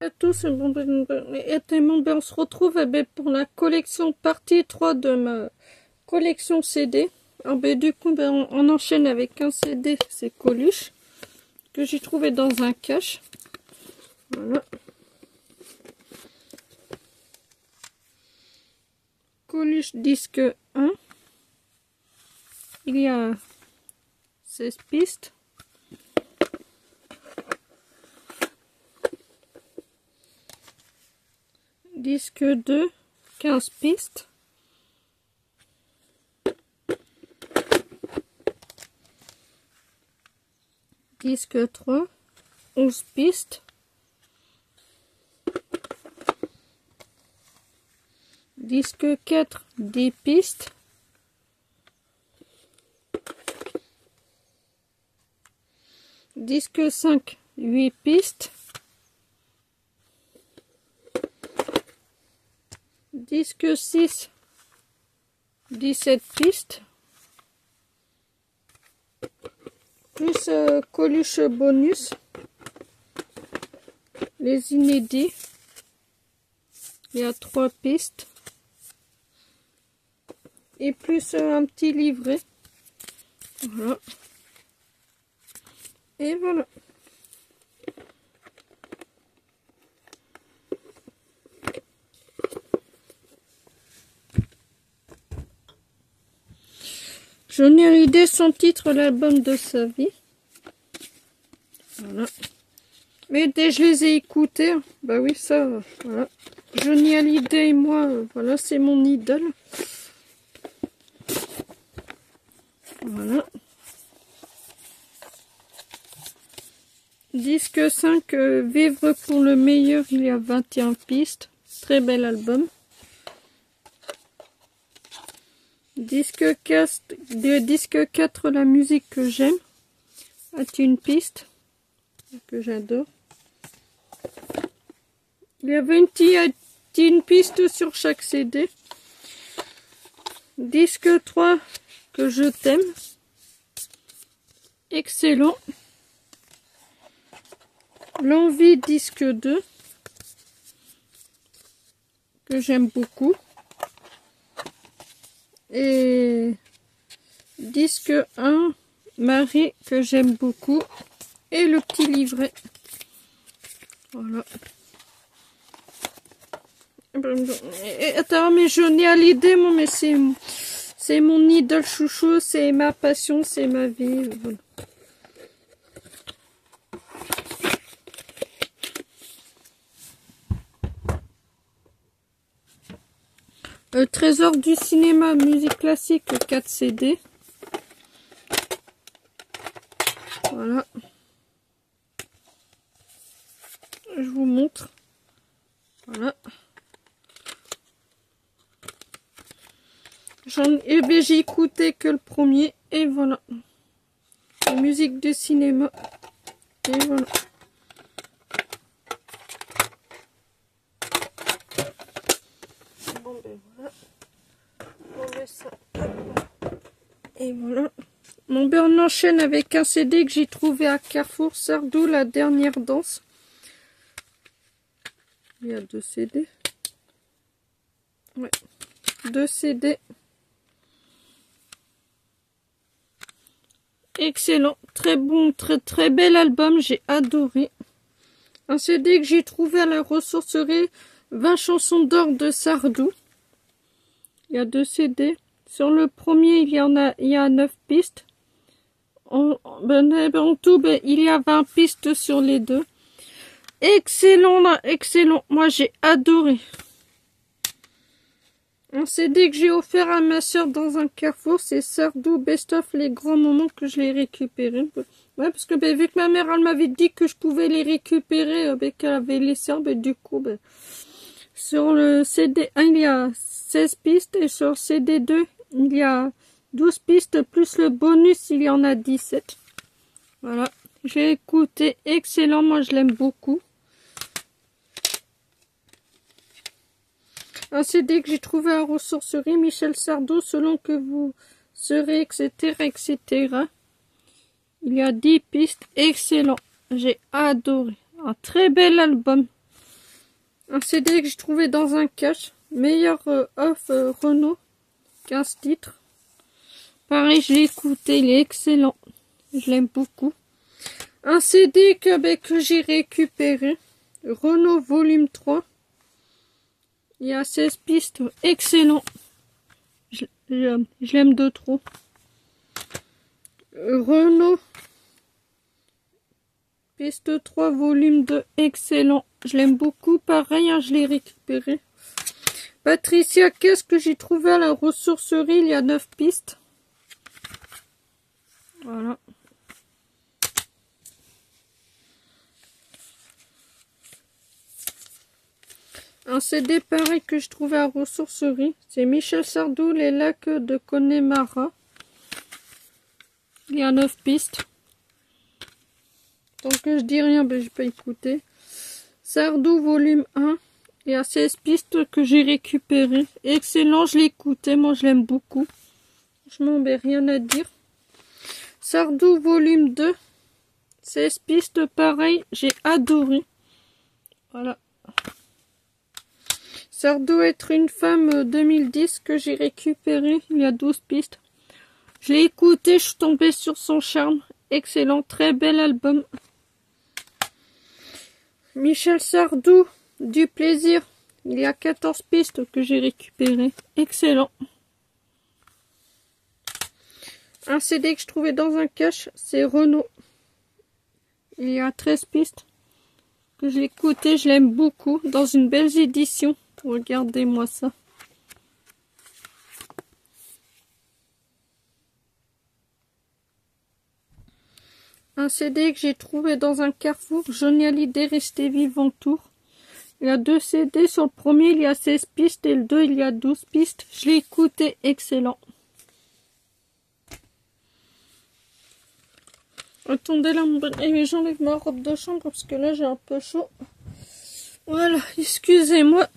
À tous, on se retrouve pour la collection partie 3 de ma collection CD. Alors, du coup, on enchaîne avec un CD, c'est Coluche, que j'ai trouvé dans un cache. Voilà. Coluche disque 1. Il y a 16 pistes. Disque 2, 15 pistes. Disque 3, 11 pistes. Disque 4, 10 pistes. Disque 5, 8 pistes. Disque 6, 17 pistes. Plus Coluche bonus. Les inédits. Il y a 3 pistes. Et plus un petit livret. Voilà. Et voilà. Johnny Hallyday, son titre, l'album de sa vie. Voilà. Mais dès que je les ai écoutés, bah oui, ça, voilà. Johnny Hallyday et moi, voilà, c'est mon idole. Voilà. Disque 5, Vivre pour le meilleur, il y a 21 pistes. Très bel album. Disque 4, la musique que j'aime. As-tu une piste que j'adore. Il y avait une piste sur chaque CD. Disque 3, que je t'aime. Excellent. L'envie, disque 2, que j'aime beaucoup. Et disque 1, Marie, que j'aime beaucoup. Et le petit livret. Voilà. Attends, mais Johnny Hallyday, moi, mais c'est mon idole chouchou, c'est ma passion, c'est ma vie. Voilà. Trésor du cinéma, musique classique, 4 CD. Voilà. Je vous montre. Voilà. J'ai écouté que le premier. Et voilà. La musique de cinéma. Et voilà. Bon, ben voilà. On met ça. Et voilà. Mon ben on enchaîne avec un CD que j'ai trouvé à Carrefour, Sardou, la dernière danse. Il y a 2 CD. Ouais. 2 CD. Excellent. Très bon, très bel album. J'ai adoré. Un CD que j'ai trouvé à la ressourcerie. 20 chansons d'or de Sardou. Il y a 2 CD. Sur le premier, il y a 9 pistes. En tout, il y a 20 pistes sur les 2. Excellent, là, excellent. Moi, j'ai adoré. Un CD que j'ai offert à ma soeur dans un Carrefour, c'est Sardou Best of, les grands moments, que je l'ai récupéré. Ouais, parce que vu que ma mère, elle m'avait dit que je pouvais les récupérer, qu'elle avait laissé, du coup, sur le CD 1, il y a 16 pistes, et sur CD 2, il y a 12 pistes, plus le bonus, il y en a 17. Voilà, j'ai écouté, excellent, moi je l'aime beaucoup. Un CD que j'ai trouvé à ressourcerie, Michel Sardou, selon que vous serez, etc., etc. Il y a 10 pistes, excellent, j'ai adoré. Un très bel album. Un CD que j'ai trouvé dans un cache. Meilleur off Renault. 15 titres. Pareil, je l'ai écouté, il est excellent. Je l'aime beaucoup. Un CD que j'ai récupéré. Renault volume 3. Il y a 16 pistes. Excellent. Je l'aime de trop. Renault. Piste 3, volume 2. Excellent. Je l'aime beaucoup. Pareil, hein, je l'ai récupéré. Patricia, qu'est-ce que j'ai trouvé à la ressourcerie? Il y a 9 pistes. Voilà. Un CD pareil que je trouvais à la ressourcerie. C'est Michel Sardou, les lacs de Connemara. Il y a 9 pistes. Tant que je dis rien, ben, je peux écouter. Sardou, volume 1. Il y a 16 pistes que j'ai récupérées. Excellent, je l'ai écouté. Moi, je l'aime beaucoup. Franchement, ben, rien à dire. Sardou, volume 2. 16 pistes, pareil. J'ai adoré. Voilà. Sardou, être une femme 2010 que j'ai récupéré. Il y a 12 pistes. Je l'ai écouté, je suis tombée sur son charme. Excellent, très bel album. Michel Sardou, du plaisir. Il y a 14 pistes que j'ai récupérées. Excellent. Un CD que je trouvais dans un cache, c'est Renault. Il y a 13 pistes que j'ai écouté, je l'aime beaucoup. Dans une belle édition. Regardez-moi ça. Un CD que j'ai trouvé dans un carrefour, Johnny Hallyday, Restez vivant tour. Il y a 2 CD, sur le premier il y a 16 pistes et le 2 il y a 12 pistes. Je l'ai écouté, excellent. Attendez là, j'enlève ma robe de chambre parce que là j'ai un peu chaud. Voilà, excusez-moi.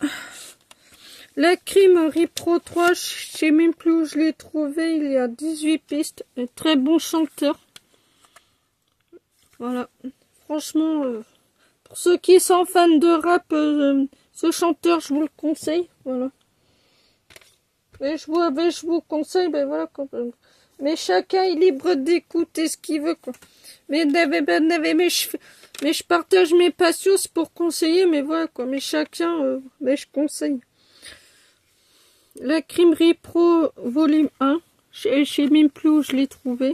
La Crime Repro 3, je sais même plus où je l'ai trouvé, il y a 18 pistes. Un très bon chanteur. Voilà, franchement, pour ceux qui sont fans de rap, ce chanteur, je vous le conseille, voilà. Mais je vous conseille, ben voilà, quoi. Mais chacun est libre d'écouter ce qu'il veut, quoi. Mais je partage mes passions, c'est pour conseiller, mais voilà, quoi. Mais chacun, mais je conseille. La Crimerie Pro, volume 1, je sais même plus où je l'ai trouvé.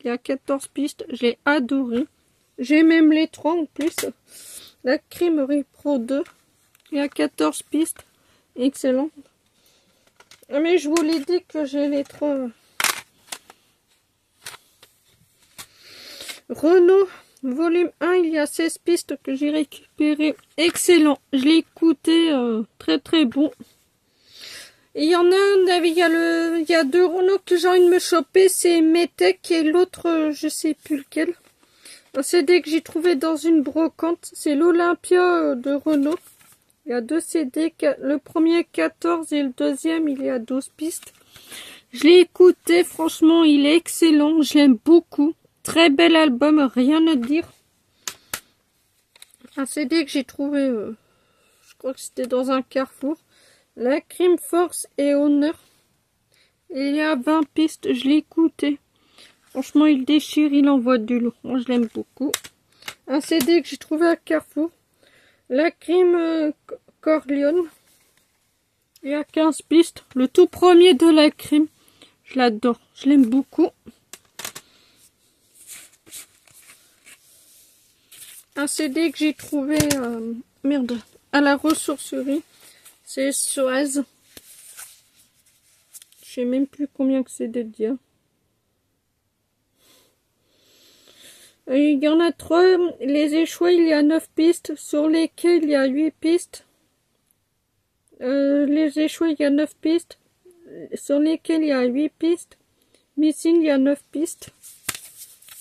Il y a 14 pistes, j'ai adoré. J'ai même les 3 en plus. La Crimerie Pro 2. Il y a 14 pistes. Excellent. Mais je vous l'ai dit que j'ai les 3. Renault, volume 1. Il y a 16 pistes que j'ai récupérées. Excellent. Je l'ai écouté. Très très bon. Et il y en a un, il y a 2 Renault que j'ai envie de me choper. C'est Metec et l'autre, je sais plus lequel. Un CD que j'ai trouvé dans une brocante, c'est l'Olympia de Renault. Il y a 2 CD, le premier 14 et le deuxième il y a 12 pistes. Je l'ai écouté, franchement il est excellent, je l'aime beaucoup. Très bel album, rien à dire. Un CD que j'ai trouvé, je crois que c'était dans un carrefour. La Crime Force et Honneur. Il y a 20 pistes, je l'ai écouté. Franchement, il déchire, il envoie du lourd. Moi, je l'aime beaucoup. Un CD que j'ai trouvé à Carrefour. La Crime Corleone. Il y a 15 pistes. Le tout premier de la Crime. Je l'adore. Je l'aime beaucoup. Un CD que j'ai trouvé à la ressourcerie. C'est Suez. Je sais même plus combien que c'est de dire. Il y en a 3, les échoués, il y a 9 pistes, sur lesquelles il y a 8 pistes. Les échoués, il y a 9 pistes, sur lesquelles il y a 8 pistes. Missing, il y a 9 pistes.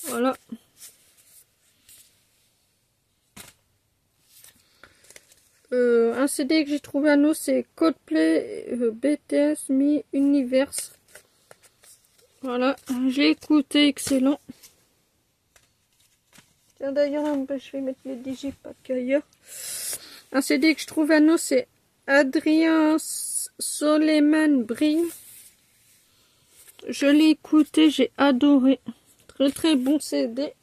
Voilà. Un CD que j'ai trouvé à nous, c'est Coldplay BTS Me Universe. Voilà, j'ai écouté, excellent. D'ailleurs, je vais mettre les digipack ailleurs. Un CD que je trouve à nous, c'est Adrien Soleiman Brille. Je l'ai écouté, j'ai adoré. Très très bon CD.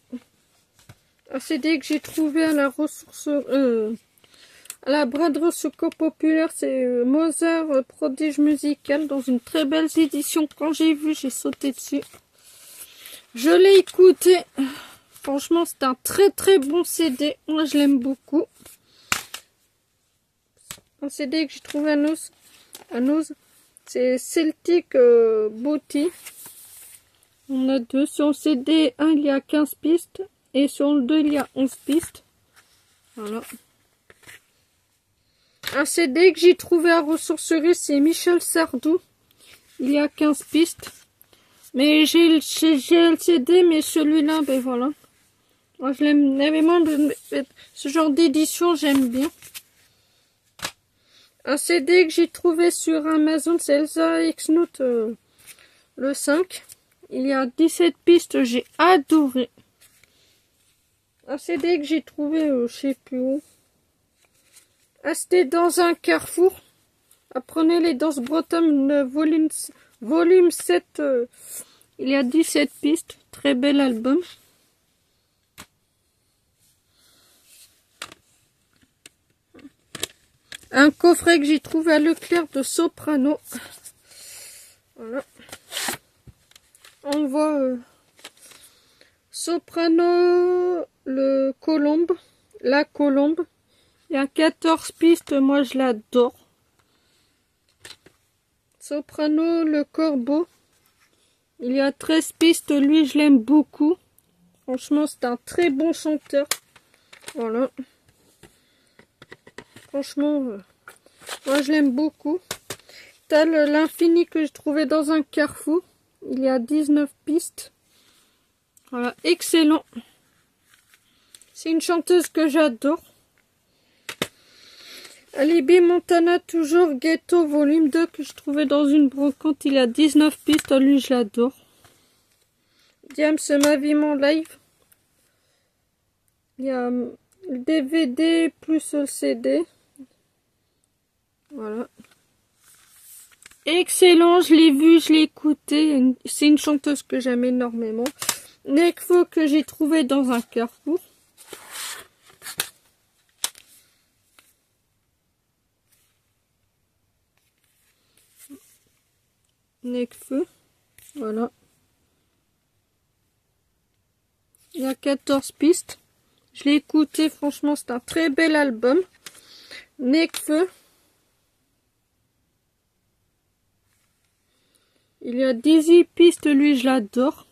Un CD que j'ai trouvé à la ressource, à la braderie Secours Populaire, c'est Mozart, prodige musical, dans une très belle édition. Quand j'ai vu, j'ai sauté dessus. Je l'ai écouté. Franchement, c'est un très très bon CD. Moi, je l'aime beaucoup. Un CD que j'ai trouvé à nous, c'est Celtic Booty. On a deux. Sur le CD 1, il y a 15 pistes. Et sur le 2, il y a 11 pistes. Voilà. Un CD que j'ai trouvé à ressourcerie, c'est Michel Sardou. Il y a 15 pistes. Mais j'ai le CD, mais celui-là, ben voilà. Moi, je l'aime énormément. Ce genre d'édition, j'aime bien. Un CD que j'ai trouvé sur Amazon, c'est Elsa X-Note le 5. Il y a 17 pistes, j'ai adoré. Un CD que j'ai trouvé, je sais plus où. Ah, c'était dans un carrefour. Apprenez les danses bretonnes, volume 7. Il y a 17 pistes. Très bel album. Un coffret que j'ai trouvé à Leclerc de Soprano. Voilà. On voit Soprano, le colombe, la colombe. Il y a 14 pistes, moi je l'adore. Soprano, le corbeau. Il y a 13 pistes, lui je l'aime beaucoup. Franchement, c'est un très bon chanteur. Voilà. Franchement, moi je l'aime beaucoup. T'as l'infini que j'ai trouvé dans un carrefour. Il y a 19 pistes. Voilà, excellent. C'est une chanteuse que j'adore. Alibi Montana, toujours Ghetto, volume 2, que je trouvais dans une brocante. Il y a 19 pistes, lui je l'adore. Diams, ma vie, mon live. Il y a le DVD plus le CD. Voilà. Excellent, je l'ai vu, je l'ai écouté. C'est une chanteuse que j'aime énormément. Nekfeu que j'ai trouvé dans un carrefour. Nekfeu. Voilà. Il y a 14 pistes. Je l'ai écouté, franchement, c'est un très bel album. Nekfeu. Il y a 18 pistes, lui, je l'adore.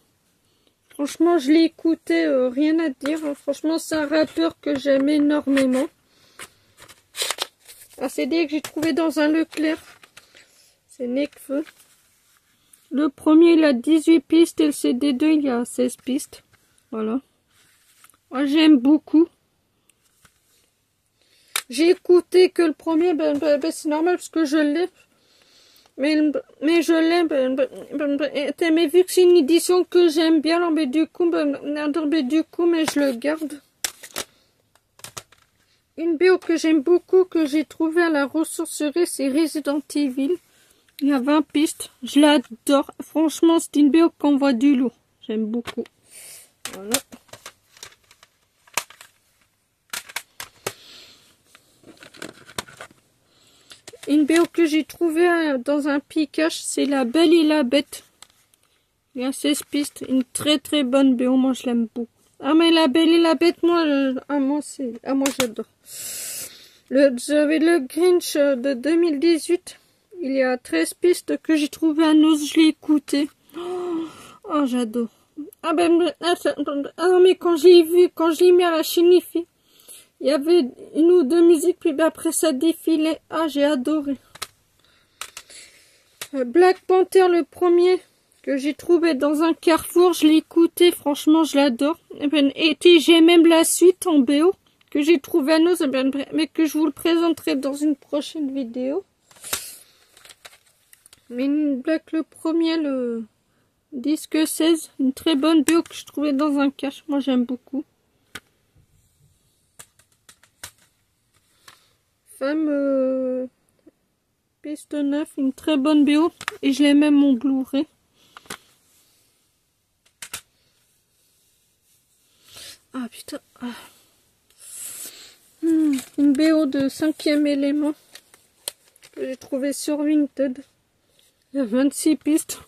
Franchement, je l'ai écouté, rien à dire. Franchement, c'est un rappeur que j'aime énormément. Un CD que j'ai trouvé dans un Leclerc. C'est Nekfeu. Le premier, il a 18 pistes et le CD2, il y a 16 pistes. Voilà. Moi, j'aime beaucoup. J'ai écouté que le premier, c'est normal parce que je l'ai. Mais je l'aime. Mais vu que c'est une édition que j'aime bien, alors, mais du coup, mais je le garde. Une BO que j'aime beaucoup, que j'ai trouvé à la ressourcerie, c'est Resident Evil. Il y a 20 pistes. Je l'adore. Franchement, c'est une BO qu'on voit du lourd. J'aime beaucoup. Voilà. Une BO que j'ai trouvée dans un piquage, c'est La Belle et la Bête. Il y a 16 pistes. Une très très bonne BO. Moi, je l'aime beaucoup. Ah, mais La Belle et la Bête, moi j'adore. J'avais le Grinch de 2018. Il y a 13 pistes que j'ai trouvé à nous. Je l'ai écouté. Oh, j'adore. Ah, mais quand je l'ai vu, quand je l'ai mis à la chinifie, il y avait une ou deux musiques, puis après ça défilait. Ah, j'ai adoré. Black Panther, le premier que j'ai trouvé dans un carrefour, je l'ai écouté, franchement, je l'adore. Et j'ai même la suite en BO que j'ai trouvé à nous, mais que je vous le présenterai dans une prochaine vidéo. Mais Black, le premier, le disque 16, une très bonne BO que je trouvais dans un cache. Moi, j'aime beaucoup. Femme piste 9, une très bonne BO. Et je l'ai même en Blu-ray. Ah putain. Ah. Une BO de 5e élément. Que j'ai trouvé sur Vinted. Il y a 26 pistes.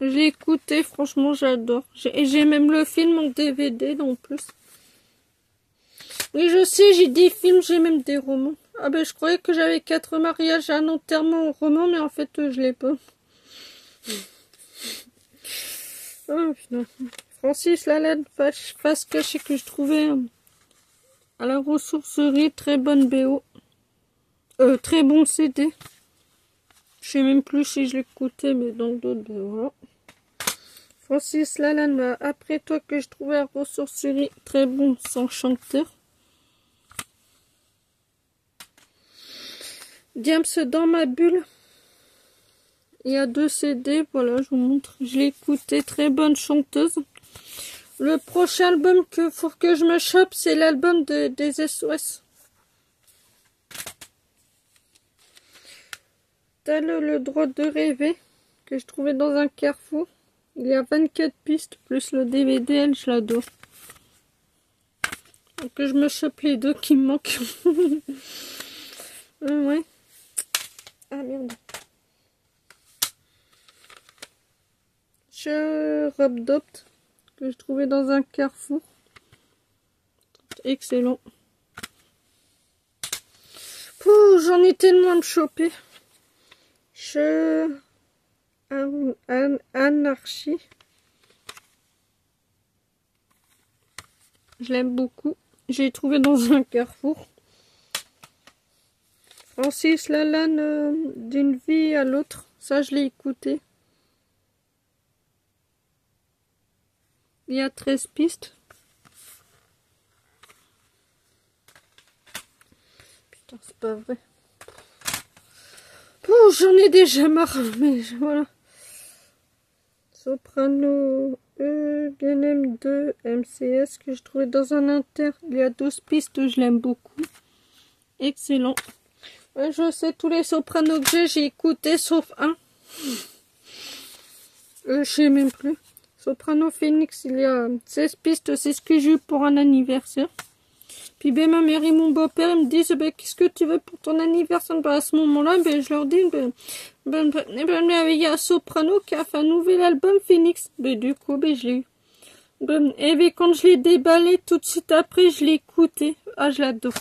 J'ai écouté, franchement j'adore. Et j'ai même le film en DVD en plus. Oui, je sais, j'ai des films, j'ai même des romans. Ah ben, je croyais que j'avais 4 mariages, un enterrement en roman, mais en fait, je l'ai pas. Oh putain. Francis Lalanne, face cachée que je trouvais à la ressourcerie, très bonne BO. Très bon CD. Je sais même plus si je l'écoutais, mais dans d'autres, ben voilà. Francis Lalanne, après toi que je trouvais à la ressourcerie, très bon sans chanteur. Diams dans ma bulle. Il y a 2 CD, voilà, je vous montre. Je l'ai écouté, très bonne chanteuse. Le prochain album que faut que je me chope, c'est l'album des SOS. T'as le droit de rêver, que je trouvais dans un carrefour. Il y a 24 pistes, plus le DVD, elle, je l'adore. Donc je me chope les 2 qui me manquent. Ouais. Ah merde. Je robe d'Opt que je trouvais dans un carrefour. Excellent. J'en ai tellement à me choper. Anarchie. Je l'aime beaucoup. J'ai trouvé dans un carrefour. Francis Lalanne, d'une vie à l'autre. Ça, je l'ai écouté. Il y a 13 pistes. Putain, c'est pas vrai. J'en ai déjà marre, mais voilà. Soprano EGNM 2 MCS que je trouvais dans un inter. Il y a 12 pistes, je l'aime beaucoup. Excellent. Je sais tous les sopranos que j'ai écouté sauf un. Je sais même plus. Soprano Phoenix, il y a 16 pistes, c'est ce que j'ai eu pour un anniversaire. Puis ben, ma mère et mon beau-père me disent ben, qu'est-ce que tu veux pour ton anniversaire. Ben, à ce moment-là, ben, je leur dis il y a Soprano qui a fait un nouvel album Phoenix. Ben, du coup, ben, je l'ai eu. Et ben, quand je l'ai déballé, tout de suite après, je l'ai écouté. Ah, je l'adore.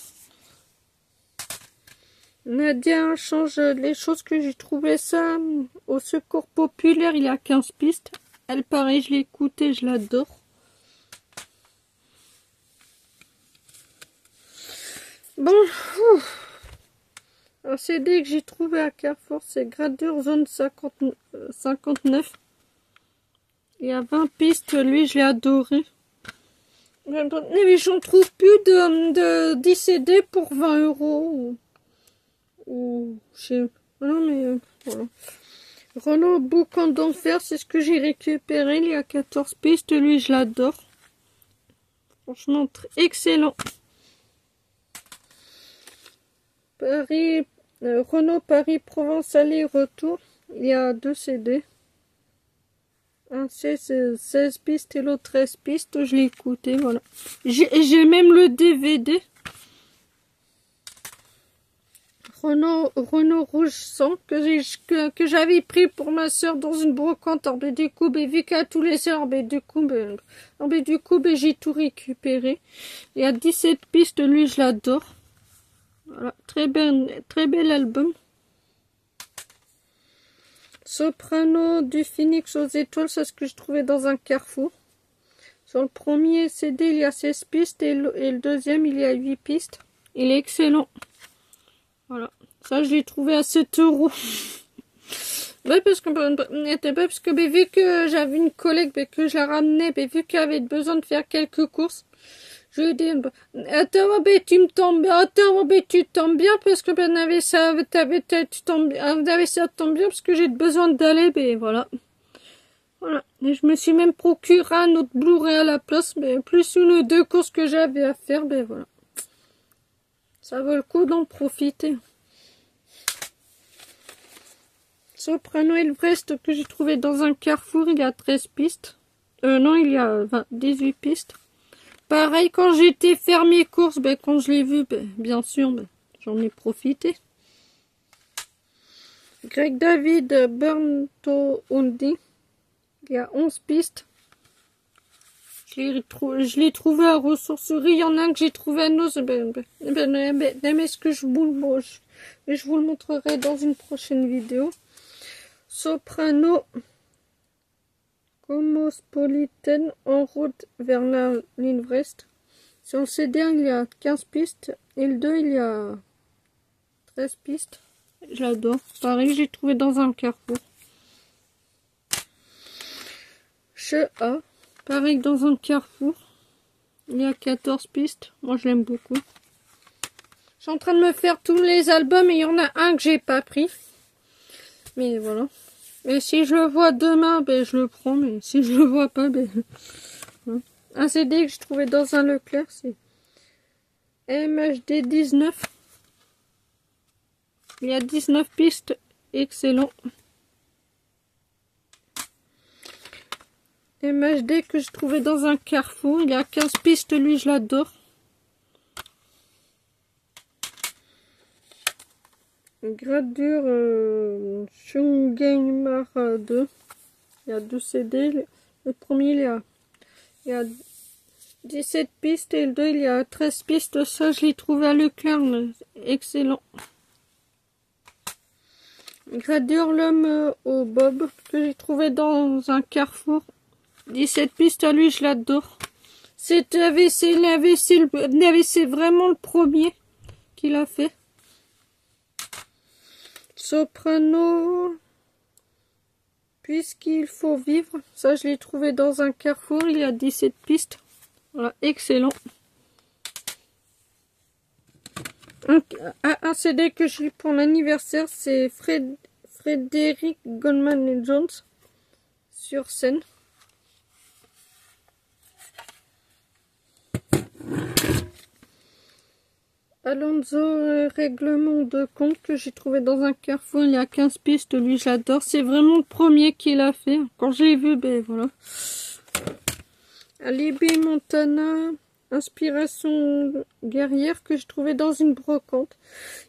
Nadia change les choses que j'ai trouvé ça au Secours Populaire. Il y a 15 pistes. Elle, pareil, je l'ai écouté, je l'adore. Bon, un CD que j'ai trouvé à Carrefour, c'est Gradure Zone 59. Il y a 20 pistes, lui, je l'ai adoré. Mais j'en trouve plus de 10 CD pour 20 €. Ou je sais pas. Non, mais voilà. Renaud Boucan d'enfer, c'est ce que j'ai récupéré. Il y a 14 pistes, lui, je l'adore. Franchement, excellent. Paris, Renault Paris Provence aller-retour. Il y a 2 CD. Un c'est 16 pistes et l'autre 13 pistes. Je l'ai écouté, voilà. J'ai même le DVD. Renault Rouge 100 que j'avais pris pour ma soeur dans une brocante. Mais du coup, vu qu'à tous les soeurs, du coup, j'ai tout récupéré. Il y a 17 pistes, lui, je l'adore. Voilà, très bel album. Soprano du Phoenix aux étoiles, c'est ce que je trouvais dans un carrefour. Sur le premier CD, il y a 16 pistes et le deuxième, il y a 8 pistes. Il est excellent. Voilà, ça je l'ai trouvé à 7 €. Ouais, parce que vu que j'avais une collègue que je la ramenais, vu qu'elle avait besoin de faire quelques courses, je lui ai dit, attends, tu me tombes bien, tu tombes bien parce que ça tombe bien parce que j'ai besoin d'aller, voilà. Voilà. Et je me suis même procuré un autre Blu-ray à la place, plus une ou deux courses que j'avais à faire, voilà. Ça vaut le coup d'en profiter. Soprano Everest que j'ai trouvé dans un carrefour, il y a 13 pistes. Non, il y a 18 pistes. Pareil, quand j'étais faire mes courses, ben, quand je l'ai vu, ben, bien sûr, ben, j'en ai profité. Greg David Burnto Ondi, il y a 11 pistes. Je l'ai trouvé à ressourcerie. Il y en a un que j'ai trouvé à Noz. Est-ce que je vous le montrerai dans une prochaine vidéo. Soprano Cosmopolitan en route vers l'Everest. Sur le CD1, il y a 15 pistes. Et le 2, il y a 13 pistes. J'adore. Pareil, j'ai trouvé dans un carrefour. Che-A. Pareil, dans un carrefour. Il y a 14 pistes. Moi, je l'aime beaucoup. Je suis en train de me faire tous les albums et il y en a un que j'ai pas pris. Mais voilà. Et si je le vois demain, ben, je le prends. Mais si je le vois pas, ben... Un CD que j'ai trouvé dans un Leclerc, c'est MHD 19. Il y a 19 pistes. Excellent. MHD que j'ai trouvé dans un carrefour. Il y a 15 pistes. Lui, je l'adore. Gradure Shungaimar 2. Il y a 2 CD. Le premier, il y a 17 pistes et le 2, il y a 13 pistes. Ça, je l'ai trouvé à Leclerc. Excellent. Gradure l'homme au bob que j'ai trouvé dans un carrefour. 17 pistes à lui, je l'adore. C'est l'AVC vraiment le premier qu'il a fait. Soprano, puisqu'il faut vivre. Ça, je l'ai trouvé dans un carrefour. Il y a 17 pistes. Voilà, excellent. Un CD que j'ai pour l'anniversaire, c'est Frédéric Goldman et Jones sur scène. Alonso règlement de compte que j'ai trouvé dans un carrefour. Il y a 15 pistes. Lui, j'adore. C'est vraiment le premier qu'il a fait. Quand je l'ai vu, ben voilà. Alibi Montana, inspiration guerrière que j'ai trouvé dans une brocante.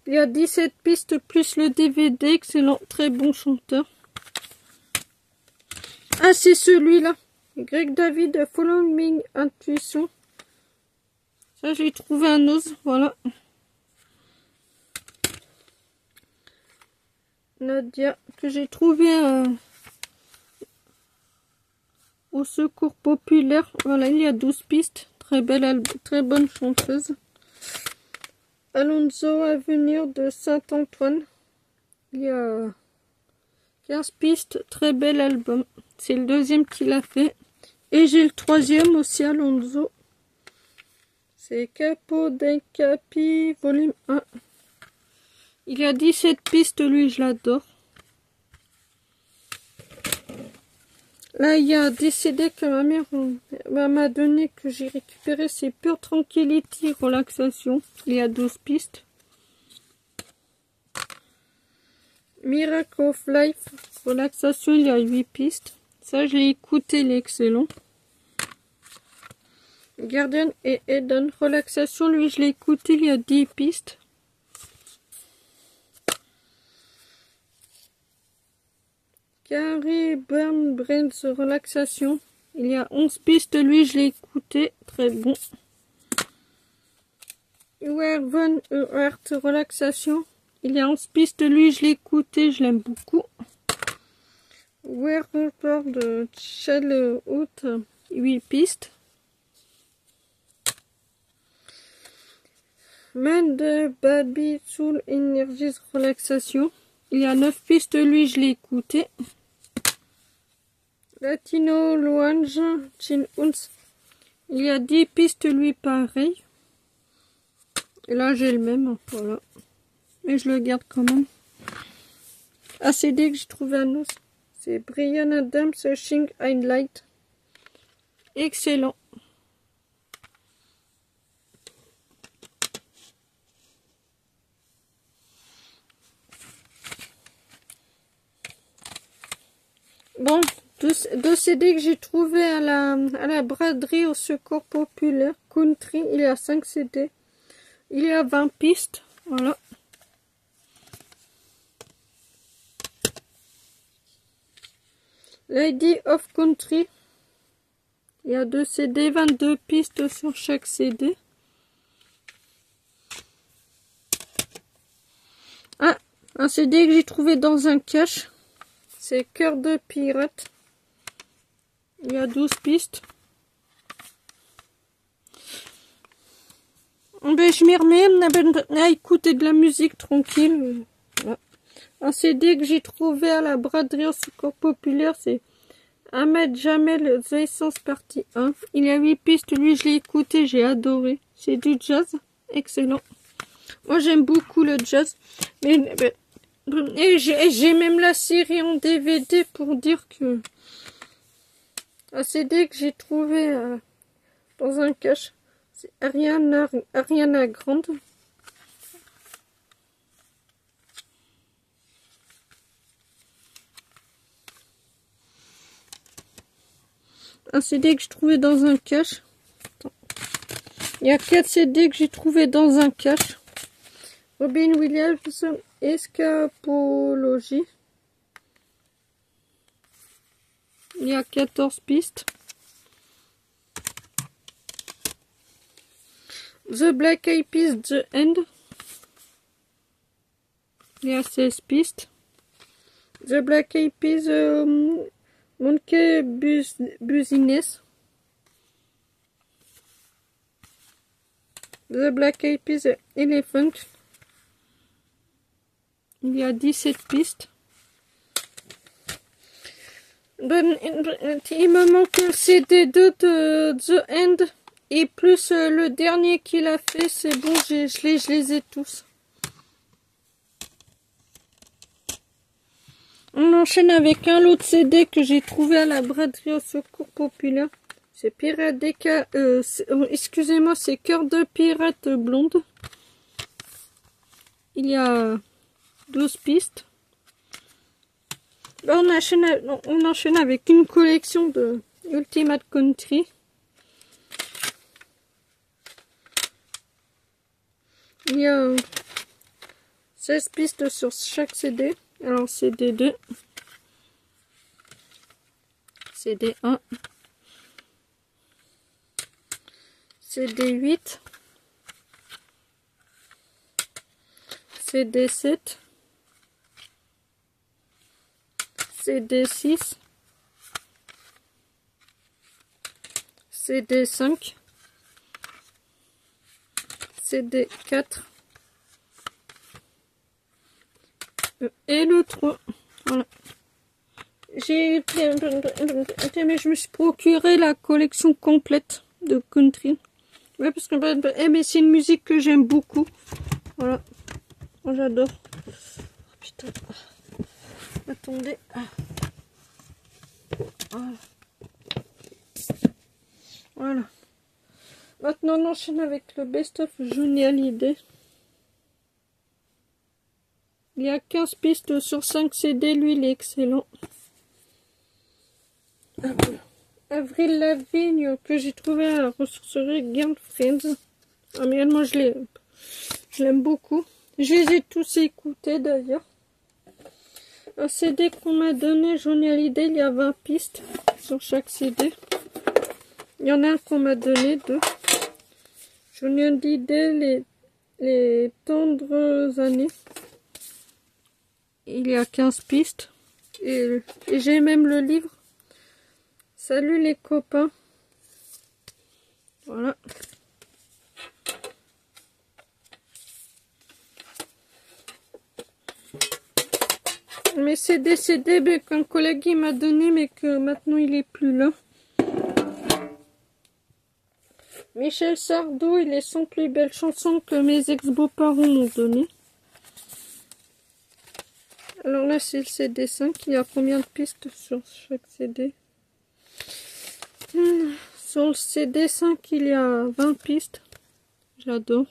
Il y a 17 pistes plus le DVD. Excellent, très bon chanteur. Ah, c'est celui-là. Greg David, Following Intuition. Ça, je l'ai trouvé à Noz. Voilà. Nadia, que j'ai trouvé au secours populaire. Voilà, il y a 12 pistes. Très belle, très bonne chanteuse. Alonso Avenir de Saint-Antoine. Il y a 15 pistes. Très bel album. C'est le deuxième qu'il a fait. Et j'ai le troisième aussi, Alonso. C'est Capo del Capi, volume 1. Il y a 17 pistes, lui, je l'adore. Là, il y a des CD que ma mère m'a donné, que j'ai récupéré. C'est Pure Tranquility, Relaxation. Il y a 12 pistes. Miracle of Life, Relaxation, il y a 8 pistes. Ça, je l'ai écouté, il est excellent. Guardian et Eden, Relaxation, lui, je l'ai écouté, il y a 10 pistes. Carrie Burn Brains Relaxation. Il y a 11 pistes, lui je l'ai écouté, très bon. Werven Heart Relaxation. Il y a 11 pistes, lui je l'ai écouté, je l'aime beaucoup. Wereport de Shell Out, 8 pistes. Man de Baby Soul Energies Relaxation. Il y a 9 pistes, lui je l'ai écouté. Latino Louange Chin Uns. Il y a 10 pistes, lui pareil. Et là j'ai le même, voilà. Mais je le garde quand même. ACD que j'ai trouvé à nous. C'est Brian Adams Searching Highlight. Excellent. Bon, deux CD que j'ai trouvé à la braderie au Secours Populaire. Country, il y a 5 CD. Il y a 20 pistes. Voilà. Lady of Country. Il y a 2 CD, 22 pistes sur chaque CD. Ah, un CD que j'ai trouvé dans un cache. C'est Cœur de pirate. Il y a 12 pistes. Ben, je m'y remets à écouter de la musique tranquille. Voilà. Un CD que j'ai trouvé à la braderie au Secours Populaire, c'est Ahmed Jamel The Essence partie 1. Il y a 8 pistes, lui je l'ai écouté, j'ai adoré. C'est du jazz, excellent. Moi j'aime beaucoup le jazz. Et j'ai même la série en DVD pour dire que un CD que j'ai trouvé dans un cache, c'est Ariana Grande. Un CD que j'ai trouvé dans un cache. Il y a 4 CD que j'ai trouvé dans un cache. Robin Williams, Escapologie. Il y a 14 pistes. The Black Eyed Peas, The End. Il y a 16 pistes. The Black Eyed Peas, Monkey Business. The Black Eyed Peas, Elephant. Il y a 17 pistes. Il me manque le CD2 de The End. Et plus le dernier qu'il a fait, c'est bon, je les ai tous. On enchaîne avec un autre CD que j'ai trouvé à la braderie au Secours Populaire. C'est Pirate des excusez-moi, c'est Cœur de pirate blonde. Il y a 12 pistes. Là, on enchaîne avec une collection de Ultimate Country. Il y a 16 pistes sur chaque CD. Alors CD2, CD1, CD8, CD7, CD6, CD5, CD4 et le 3. Voilà. Mais je me suis procuré la collection complète de country. Ouais, parce que mais c'est une musique que j'aime beaucoup. Voilà. Moi j'adore. Oh, putain. Attendez. Voilà. Voilà. Maintenant on enchaîne avec le best-of Johnny Hallyday. Il y a 15 pistes sur 5 CD, lui il est excellent. Avril Lavigne que j'ai trouvé à la ressourcerie Girlfriends. Ah mais moi je l'aime beaucoup. Je les ai tous écoutés d'ailleurs. Un CD qu'on m'a donné, Johnny Hallyday, il y a 20 pistes sur chaque CD. Il y en a un qu'on m'a donné, 2. Johnny Hallyday, les tendres années. Il y a 15 pistes. Et j'ai même le livre. Salut les copains. Voilà. Mais c'est des CD qu'un collègue m'a donné, mais que maintenant il est plus là. Michel Sardou et les 100 plus belles chansons que mes ex-beaux-parents m'ont donné. Alors là, c'est le CD5. Il y a combien de pistes sur chaque CD? Sur le CD5, il y a 20 pistes. J'adore.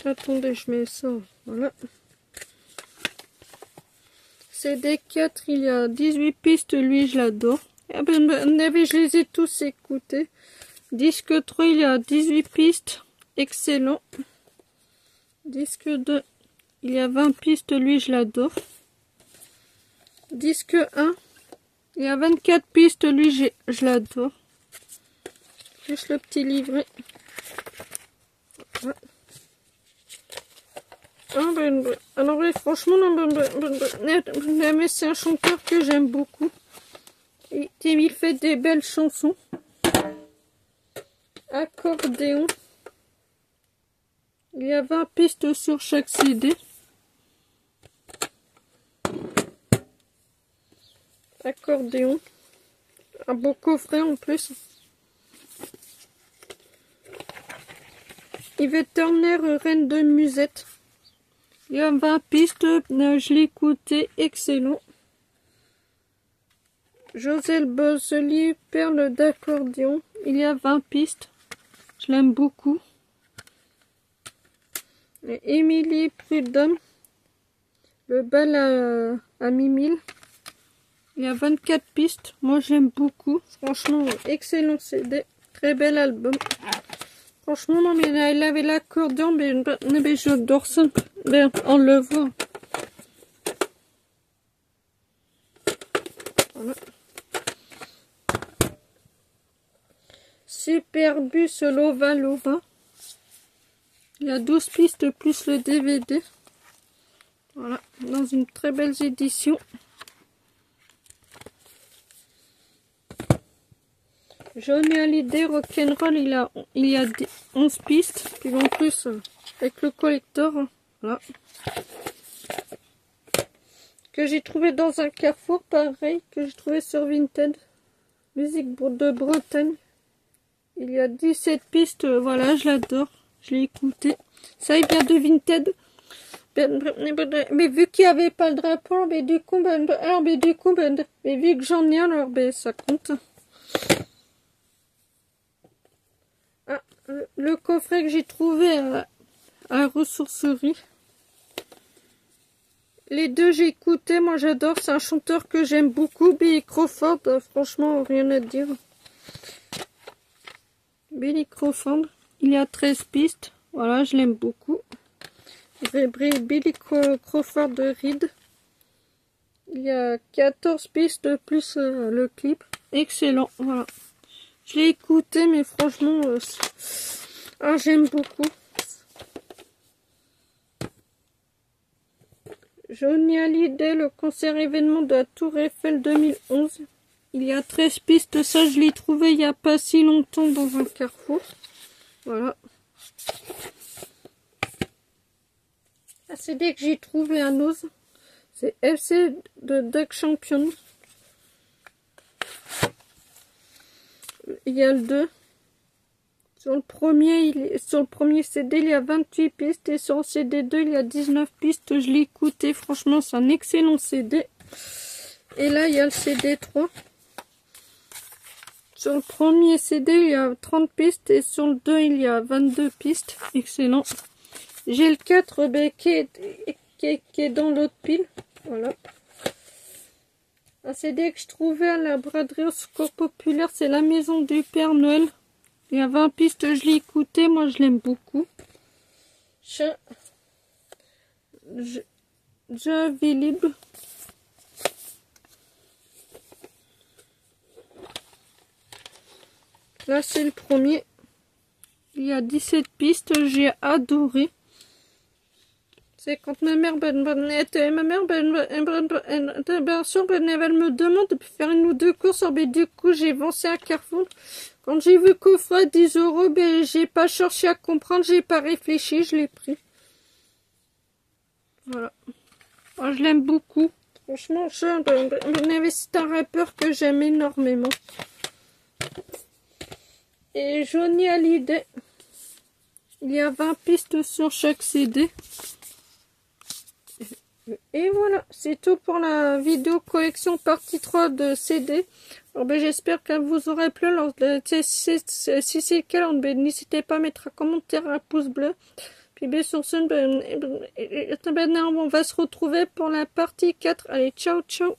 Attendez, je mets ça. Voilà. CD 4, il y a 18 pistes, lui je l'adore. Je les ai tous écoutés. Disque 3, il y a 18 pistes, excellent. Disque 2, il y a 20 pistes, lui je l'adore. Disque 1, il y a 24 pistes, lui je l'adore. Juste le petit livret. Ouais. Alors oui, franchement, mais c'est un chanteur que j'aime beaucoup. Il fait des belles chansons. Accordéon. Il y a 20 pistes sur chaque CD. Accordéon. Un beau coffret en plus. Yvette Turner, Reine de Musette. Il y a 20 pistes, je l'ai écouté, excellent. Joselle Bossely, Perle d'accordéon. Il y a 20 pistes, je l'aime beaucoup. Émilie Prudhomme, Le bal à Mimile. Il y a 24 pistes, moi j'aime beaucoup. Franchement, excellent CD, très bel album. Franchement, non, mais elle avait l'accordéon, mais j'adore ça. Ben, on le voit. Voilà. Superbus Lova Lova. Il y a 12 pistes plus le DVD. Voilà, dans une très belle édition. Johnny Hallyday Rock'n'Roll, il y a 11 pistes. Puis en plus, avec le collector, voilà. Que j'ai trouvé dans un carrefour, pareil, que j'ai trouvé sur Vinted. Musique de Bretagne. Il y a 17 pistes, voilà, je l'adore. Je l'ai écouté. Ça, il vient de Vinted. Mais vu qu'il n'y avait pas le drapeau, mais vu que j'en ai un, alors ça compte. Ah, le coffret que j'ai trouvé à la ressourcerie. Les deux j'ai écouté, moi j'adore, c'est un chanteur que j'aime beaucoup, Billy Crawford, franchement rien à dire. Billy Crawford, il y a 13 pistes, voilà, je l'aime beaucoup. Billy Crawford de Reed, il y a 14 pistes plus le clip, excellent, voilà. Je l'ai écouté, mais franchement, j'aime beaucoup. Johnny Hallyday, le concert événement de la Tour Eiffel 2011. Il y a 13 pistes, ça je l'ai trouvé il n'y a pas si longtemps dans un carrefour. Voilà. Ah, c'est dès que j'ai trouvé un ose. C'est FC de Duck Champion. Il y a le 2. Sur le premier CD, il y a 28 pistes et sur le CD 2, il y a 19 pistes. Je l'ai écouté, franchement, c'est un excellent CD. Et là, il y a le CD 3. Sur le premier CD, il y a 30 pistes et sur le 2, il y a 22 pistes. Excellent. J'ai le 4 qui est dans l'autre pile. Voilà. Un CD que je trouvais à la braderie au Secours Populaire, c'est La Maison du Père Noël. Il y a 20 pistes, je l'ai écouté, moi je l'aime beaucoup. Je vis libre. Là c'est le premier. Il y a 17 pistes, j'ai adoré. C'est quand ma mère, bien sûr, elle me demande de faire une ou deux courses. Du coup, j'ai avancé à Carrefour. Quand j'ai vu coffret 10 €, ben, j'ai pas cherché à comprendre, j'ai pas réfléchi, je l'ai pris. Voilà. Moi, je l'aime beaucoup. Franchement, c'est un rappeur que j'aime énormément. Et Johnny Hallyday. Il y a 20 pistes sur chaque CD. Et voilà, c'est tout pour la vidéo collection partie 3 de CD. Alors, ben, j'espère qu'elle vous aurait plu. Alors, si c'est le cas, ben, n'hésitez pas à mettre un commentaire, un pouce bleu. Puis ben, sur ce, ben, on va se retrouver pour la partie 4. Allez, ciao, ciao.